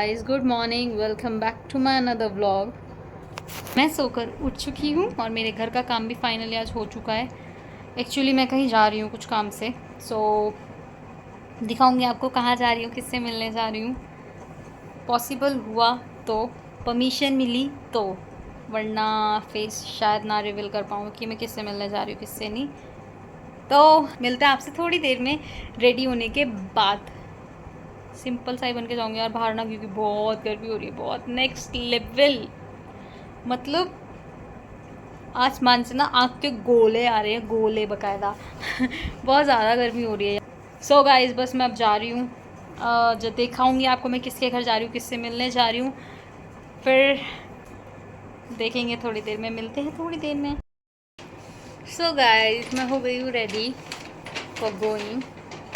Guys, good morning. Welcome back to my another vlog. मैं सोकर उठ चुकी हूँ और मेरे घर का काम भी फाइनली आज हो चुका है। एक्चुअली मैं कहीं जा रही हूँ कुछ काम से, सो दिखाऊंगी आपको कहाँ जा रही हूँ, किससे मिलने जा रही हूँ। पॉसिबल हुआ तो, परमिशन मिली तो, वरना फेस शायद ना रिवील कर पाऊँ कि मैं किससे मिलने जा रही हूँ, किससे नहीं। तो मिलते हैं आपसे थोड़ी देर में रेडी होने के बाद। सिंपल सा ही बन के जाऊँगी यार बाहर ना, क्योंकि बहुत गर्मी हो रही है, बहुत नेक्स्ट लेवल। मतलब आसमान से ना आँख के गोले आ रहे हैं, गोले बकायदा। बहुत ज़्यादा गर्मी हो रही है। सो गाइस, बस मैं अब जा रही हूँ। जो दिखाऊँगी आपको मैं किसके घर जा रही हूँ, किससे मिलने जा रही हूँ, फिर देखेंगे थोड़ी देर में, मिलते हैं थोड़ी देर में। सो गाइस, मैं हो गई हूँ रेडी फॉर गोइंग।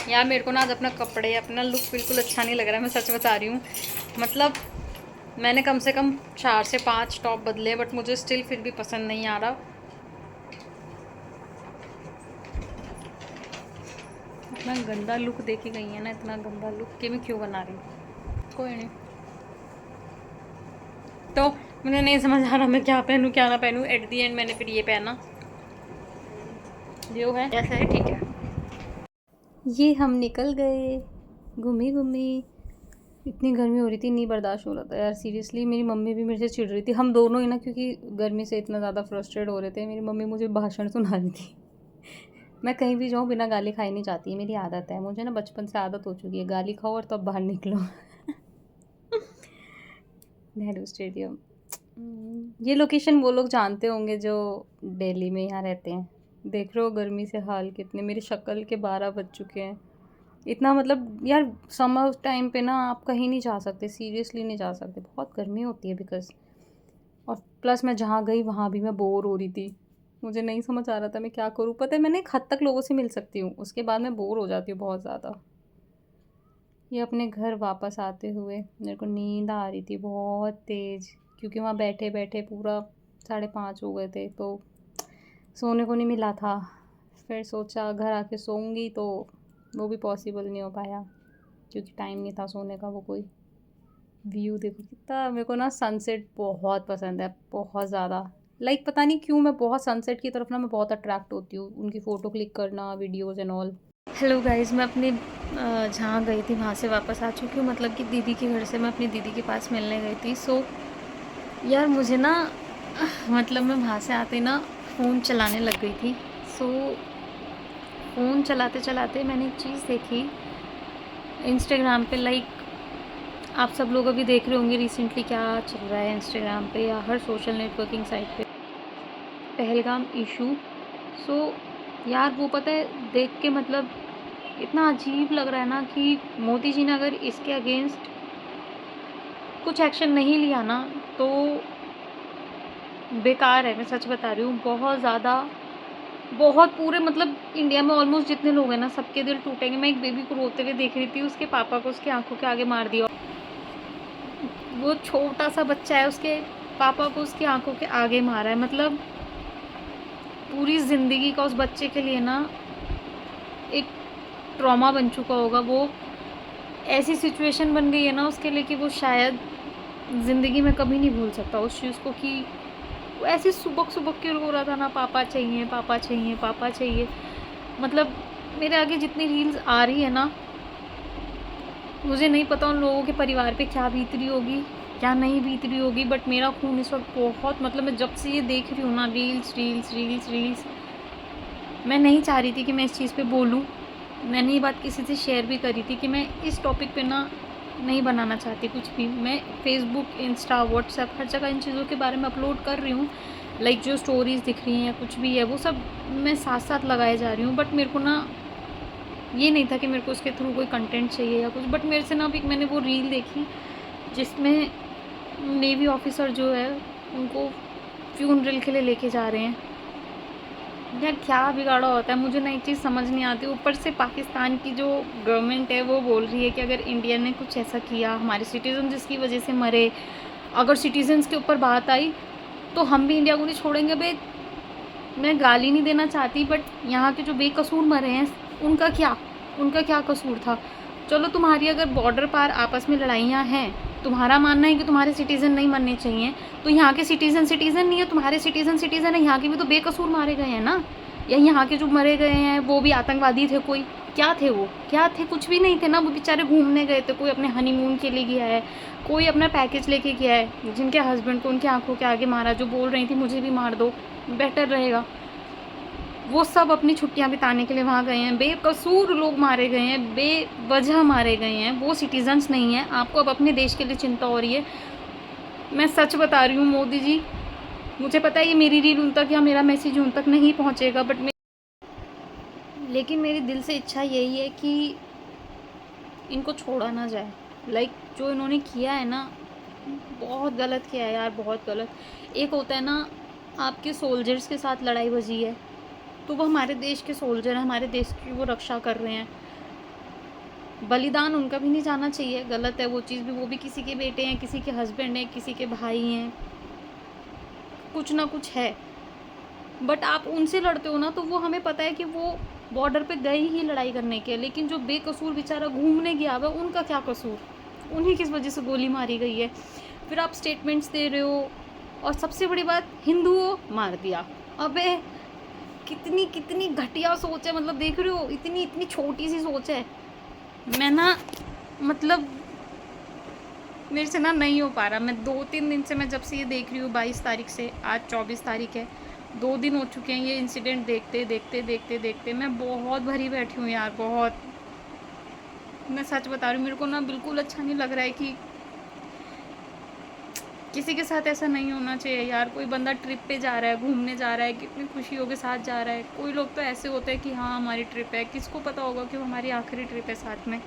यार मेरे को ना आज अपना कपड़े, अपना लुक बिल्कुल अच्छा नहीं लग रहा है, मैं सच बता रही हूँ। मतलब मैंने कम से कम 4 से 5 टॉप बदले, बट मुझे स्टिल फिर भी पसंद नहीं आ रहा। इतना गंदा लुक देके गई है ना, इतना गंदा लुक कि मैं क्यों बना रही हूँ। कोई नहीं, तो मुझे नहीं समझ आ रहा मैं क्या पहनूँ क्या ना पहनूँ। एट दी एंड मैंने फिर ये पहना, जो है ऐसा है, ठीक है। ये हम निकल गए घूमी घूमी। इतनी गर्मी हो रही थी, नहीं बर्दाश्त हो रहा था यार सीरियसली। मेरी मम्मी भी मेरे से चिढ़ रही थी, हम दोनों ही ना, क्योंकि गर्मी से इतना ज़्यादा फ्रस्ट्रेट हो रहे थे। मेरी मम्मी मुझे भाषण सुना रही थी। मैं कहीं भी जाऊँ बिना गाली खाई नहीं जाती, मेरी आदत है। मुझे ना बचपन से आदत हो चुकी है, गाली खाओ और तब बाहर निकलो। नेहरू स्टेडियम, ये लोकेशन वो लोग जानते होंगे जो दिल्ली में यहाँ रहते हैं। देख रहे हो गर्मी से हाल कितने, मेरी शक्ल के 12 बज चुके हैं। इतना मतलब यार समर टाइम पे ना आप कहीं नहीं जा सकते, सीरियसली नहीं जा सकते, बहुत गर्मी होती है बिकॉज। और प्लस मैं जहाँ गई वहाँ भी मैं बोर हो रही थी। मुझे नहीं समझ आ रहा था मैं क्या करूँ। पता है मैंने एक हद तक लोगों से मिल सकती हूँ, उसके बाद मैं बोर हो जाती हूँ बहुत ज़्यादा। ये अपने घर वापस आते हुए मेरे को नींद आ रही थी बहुत तेज़, क्योंकि वहाँ बैठे बैठे पूरा 5:30 हो गए थे, तो सोने को नहीं मिला था। फिर सोचा घर आके सोऊंगी, तो वो भी पॉसिबल नहीं हो पाया क्योंकि टाइम नहीं था सोने का। वो कोई व्यू देखो कितना, मेरे को ना सनसेट बहुत पसंद है, बहुत ज़्यादा। लाइक पता नहीं क्यों मैं बहुत सनसेट की तरफ ना मैं बहुत अट्रैक्ट होती हूँ, उनकी फ़ोटो क्लिक करना, videos and all. Hello guys, मैं अपने जहाँ गई थी वहाँ से वापस आ चुकी हूँ। मतलब कि दीदी के घर से मैं अपनी दीदी के पास मिलने गई थी। सो यार मुझे ना मतलब मैं वहाँ से आते ना फ़ोन चलाने लग गई थी। सो फ़ोन चलाते चलाते मैंने एक चीज़ देखी इंस्टाग्राम पे। लाइक आप सब लोग अभी देख रहे होंगे रिसेंटली क्या चल रहा है इंस्टाग्राम पे या हर सोशल नेटवर्किंग साइट पे, पहलगाम इशू। सो यार वो पता है देख के मतलब इतना अजीब लग रहा है ना कि मोदी जी ने अगर इसके अगेंस्ट कुछ एक्शन नहीं लिया ना तो बेकार है। मैं सच बता रही हूँ, बहुत ज़्यादा, बहुत पूरे मतलब इंडिया में ऑलमोस्ट जितने लोग हैं ना सबके दिल टूटेंगे। मैं एक बेबी को रोते हुए देख रही थी, उसके पापा को उसकी आंखों के आगे मार दिया। वो छोटा सा बच्चा है, उसके पापा को उसकी आंखों के आगे मारा है। मतलब पूरी ज़िंदगी का उस बच्चे के लिए ना एक ट्रॉमा बन चुका होगा। वो ऐसी सिचुएशन बन गई है ना उसके लिए कि वो शायद ज़िंदगी में कभी नहीं भूल सकता उस चीज़ को। कि वो ऐसे सुबक सुबक के रो रहा था ना, पापा चाहिए पापा चाहिए पापा चाहिए। मतलब मेरे आगे जितनी रील्स आ रही है ना, मुझे नहीं पता उन लोगों के परिवार पे क्या बीत रही होगी, क्या नहीं बीत रही होगी, बट मेरा खून इस वक्त बहुत, मतलब मैं जब से ये देख रही हूँ ना रील्स रील्स रील्स रील्स, मैं नहीं चाह रही थी कि मैं इस चीज़ पे बोलूँ। मैंने ये बात किसी से शेयर भी करी थी कि मैं इस टॉपिक पे ना नहीं बनाना चाहती कुछ भी। मैं फेसबुक, इंस्टा, व्हाट्सएप हर जगह इन चीज़ों के बारे में अपलोड कर रही हूँ। लाइक जो स्टोरीज़ दिख रही हैं या कुछ भी है वो सब मैं साथ साथ लगाए जा रही हूँ। बट मेरे को ना ये नहीं था कि मेरे को उसके थ्रू कोई कंटेंट चाहिए या कुछ। बट मेरे से ना अभी मैंने वो रील देखी जिसमें नेवी ऑफिसर जो है उनको फ्यूनरल के लिए लेके जा रहे हैं। यार क्या बिगाड़ा होता है, मुझे ना एक चीज़ समझ नहीं आती। ऊपर से पाकिस्तान की जो गवर्नमेंट है वो बोल रही है कि अगर इंडिया ने कुछ ऐसा किया, हमारे सिटीज़न जिसकी वजह से मरे, अगर सिटीजन्स के ऊपर बात आई तो हम भी इंडिया को नहीं छोड़ेंगे। भाई मैं गाली नहीं देना चाहती, बट यहाँ के जो बेकसूर मरे हैं उनका क्या कसूर था। चलो तुम्हारी अगर बॉर्डर पार आपस में लड़ाइयाँ हैं तुम्हारा मानना है कि तुम्हारे सिटीज़न नहीं मरने चाहिए, तो यहाँ के सिटीज़न नहीं है, तुम्हारे सिटीज़न है, यहाँ के भी तो बेकसूर मारे गए हैं ना। या यहाँ के जो मरे गए हैं वो भी आतंकवादी थे कोई? क्या थे वो? क्या थे? कुछ भी नहीं थे ना। वो बेचारे घूमने गए थे, कोई अपने हनीमून के लिए गया है, कोई अपना पैकेज लेके गया है, जिनके हस्बैंड को उनकी आंखों के आगे मारा, जो बोल रही थी मुझे भी मार दो, बेटर रहेगा। वो सब अपनी छुट्टियां बिताने के लिए वहाँ गए हैं। बेकसूर लोग मारे गए हैं, बेवजह मारे गए हैं, वो सिटीजन्स नहीं हैं। आपको अब अपने देश के लिए चिंता हो रही है। मैं सच बता रही हूँ मोदी जी, मुझे पता है ये मेरी रील उन तक या मेरा मैसेज उन तक नहीं पहुँचेगा, लेकिन मेरी दिल से इच्छा यही है कि इनको छोड़ा ना जाए। लाइक जो इन्होंने किया है ना, बहुत गलत किया है यार, बहुत गलत। एक होता है ना, आपके सोल्जर्स के साथ लड़ाई बजी है, तो वो हमारे देश के सोल्जर हैं, हमारे देश की वो रक्षा कर रहे हैं। बलिदान उनका भी नहीं जाना चाहिए, गलत है वो चीज़ भी। वो भी किसी के बेटे हैं, किसी के हस्बैंड हैं, किसी के भाई हैं, कुछ ना कुछ है। बट आप उनसे लड़ते हो ना, तो वो हमें पता है कि वो बॉर्डर पे गए ही लड़ाई करने के। लेकिन जो बेकसूर बेचारा घूमने गया हुआ, उनका क्या कसूर? उन्हीं किस वजह से गोली मारी गई है। फिर आप स्टेटमेंट्स दे रहे हो, और सबसे बड़ी बात, हिंदुओं मार दिया। अबे कितनी कितनी घटिया सोच है, मतलब देख रहे हो, इतनी इतनी छोटी सी सोच है। मैं ना मतलब मेरे से ना नहीं हो पा रहा। मैं 2-3 दिन से, मैं जब से ये देख रही हूँ, 22 तारीख से, आज 24 तारीख है, 2 दिन हो चुके हैं ये इंसिडेंट देखते देखते देखते देखते। मैं बहुत भरी बैठी हूँ यार, बहुत। मैं सच बता रही हूँ, मेरे को ना बिल्कुल अच्छा नहीं लग रहा है कि किसी के साथ ऐसा नहीं होना चाहिए यार। कोई बंदा ट्रिप पे जा रहा है, घूमने जा रहा है, कितनी खुशियों के साथ जा रहा है। कोई लोग तो ऐसे होते हैं कि हाँ हमारी ट्रिप है, किसको पता होगा कि वो हमारी आखिरी ट्रिप है साथ में।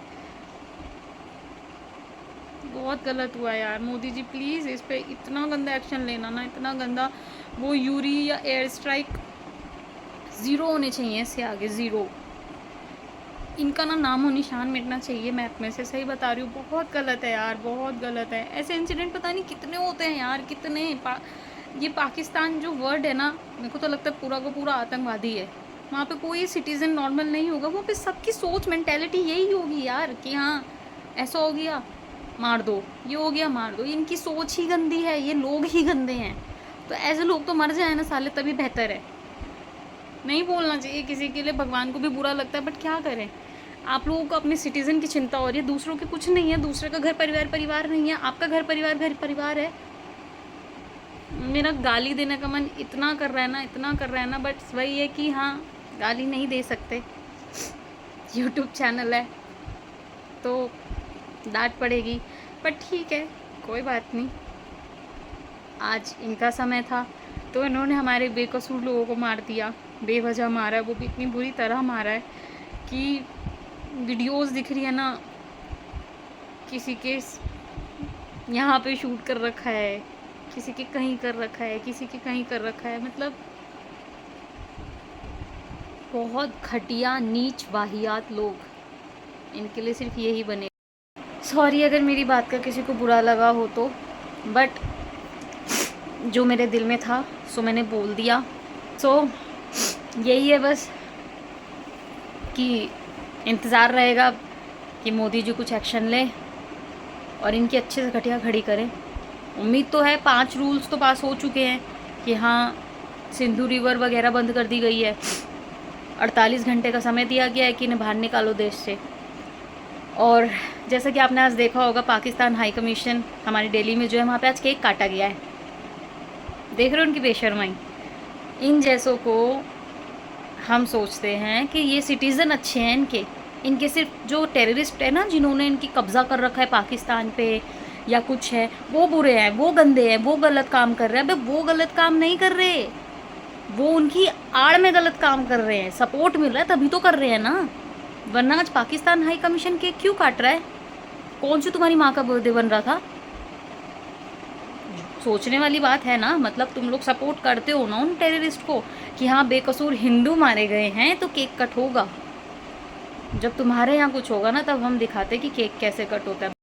बहुत गलत हुआ यार। मोदी जी प्लीज़ इस पे इतना गंदा एक्शन लेना ना, इतना गंदा। वो यूरी या एयर स्ट्राइक ज़ीरो होने चाहिए, इससे आगे ज़ीरो। इनका ना नामो निशान मिटना चाहिए मैप में से, सही बता रही हूँ। बहुत गलत है यार, बहुत गलत है। ऐसे इंसिडेंट पता नहीं कितने होते हैं यार, कितने। ये पाकिस्तान जो वर्ड है ना, मेरे को तो लगता है पूरा का पूरा आतंकवादी है। वहाँ पे कोई सिटीज़न नॉर्मल नहीं होगा, वहाँ पे सबकी सोच मेंटेलिटी यही होगी यार कि हाँ ऐसा हो गया मार दो, ये हो गया मार दो। इनकी सोच ही गंदी है, ये लोग ही गंदे हैं। तो ऐसे लोग तो मर जाए ना साले, तभी बेहतर है। नहीं बोलना चाहिए किसी के लिए, भगवान को भी बुरा लगता है, बट क्या करें। आप लोगों को अपने सिटीज़न की चिंता हो रही है, दूसरों की कुछ नहीं है। दूसरे का घर परिवार परिवार नहीं है, आपका घर परिवार है। मेरा गाली देने का मन इतना कर रहा है ना, इतना कर रहा है ना, बट वही है कि हाँ गाली नहीं दे सकते, यूट्यूब चैनल है तो डांट पड़ेगी। पर ठीक है, कोई बात नहीं। आज इनका समय था, तो इन्होंने हमारे बेकसूर लोगों को मार दिया, बेवजह मारा है, वो भी इतनी बुरी तरह मारा है कि वीडियोस दिख रही है ना, किसी के यहाँ पे शूट कर रखा है, किसी के कहीं कर रखा है, किसी के कहीं कर रखा है। मतलब बहुत घटिया, नीच, वाहियात लोग, इनके लिए सिर्फ यही बने। सॉरी अगर मेरी बात का किसी को बुरा लगा हो तो, बट जो मेरे दिल में था सो मैंने बोल दिया। सो यही है बस, कि इंतज़ार रहेगा कि मोदी जी कुछ एक्शन ले और इनकी अच्छे से घटिया खड़ी करें। उम्मीद तो है, 5 रूल्स तो पास हो चुके हैं कि हाँ सिंधु रिवर वगैरह बंद कर दी गई है, 48 घंटे का समय दिया गया है कि इन्हें बाहर निकालो देश से। और जैसा कि आपने आज देखा होगा, पाकिस्तान हाई कमीशन हमारी दिल्ली में जो है, वहाँ पे आज केक काटा गया है। देख रहे हो उनकी बेशर्माई। इन जैसों को हम सोचते हैं कि ये सिटीज़न अच्छे हैं इनके सिर्फ जो टेररिस्ट है ना, जिन्होंने इनकी कब्ज़ा कर रखा है पाकिस्तान पे या कुछ है, वो बुरे हैं, वो गंदे हैं, वो गलत काम कर रहे हैं। अबे वो गलत काम नहीं कर रहे, वो उनकी आड़ में गलत काम कर रहे हैं। सपोर्ट मिल रहा है तभी तो कर रहे हैं ना, वरना आज पाकिस्तान हाई कमीशन केक क्यों काट रहा है? कौन सी तुम्हारी माँ का बर्थडे बन रहा था? सोचने वाली बात है ना। मतलब तुम लोग सपोर्ट करते हो ना उन टेररिस्ट को कि हाँ बेकसूर हिंदू मारे गए हैं तो केक कट होगा। जब तुम्हारे यहाँ कुछ होगा ना, तब हम दिखाते कि केक कैसे कट होता है।